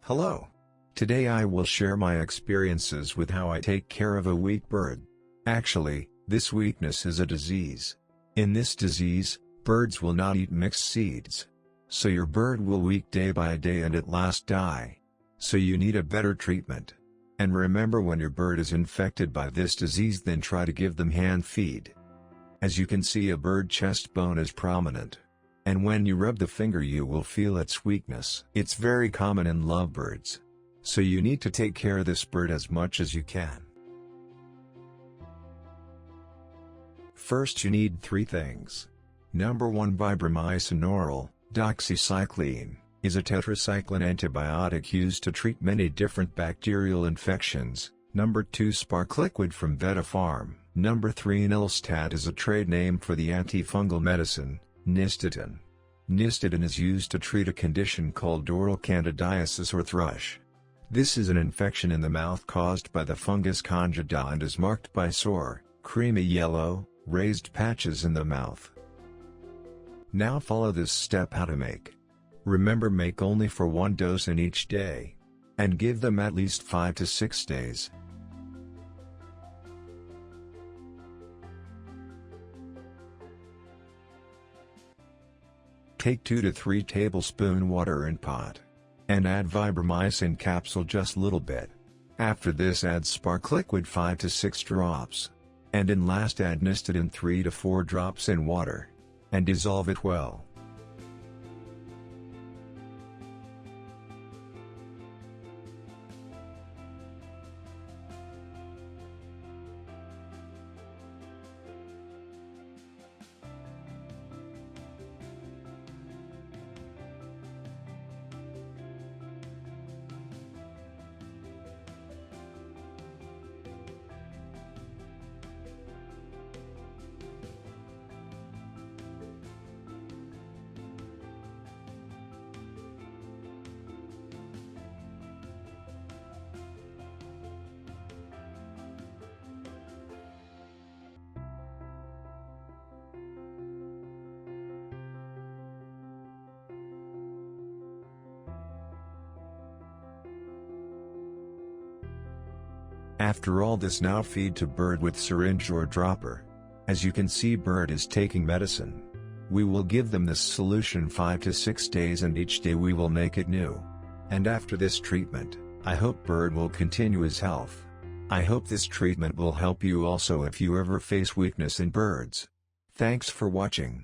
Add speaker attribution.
Speaker 1: Hello. Today I will share my experiences with how I take care of a weak bird. Actually, this weakness is a disease. In this disease, birds will not eat mixed seeds. So your bird will weak day by day and at last die. So you need a better treatment. And remember, when your bird is infected by this disease, then try to give them hand feed. As you can see, a bird chest bone is prominent. And when you rub the finger you will feel its weakness. It's very common in lovebirds. So you need to take care of this bird as much as you can. First you need 3 things. Number 1, Vibramycin oral, doxycycline, is a tetracycline antibiotic used to treat many different bacterial infections. Number 2, Spark liquid from Vetafarm. Number 3, Nilstat is a trade name for the antifungal medicine, Nystatin. Nystatin is used to treat a condition called oral candidiasis or thrush. This is an infection in the mouth caused by the fungus Candida and is marked by sore, creamy yellow, raised patches in the mouth. Now follow this step how to make. Remember, make only for 1 dose in each day. And give them at least 5 to 6 days. Take 2 to 3 tablespoons water in pot. And add Vibramycin capsule just little bit. After this add Spark liquid 5 to 6 drops. And in last add Nystatin 3 to 4 drops in water. And dissolve it well. After all this, now feed to bird with syringe or dropper. As you can see, bird is taking medicine. We will give them this solution 5 to 6 days and each day we will make it new. And after this treatment, I hope bird will continue his health. I hope this treatment will help you also if you ever face weakness in birds. Thanks for watching.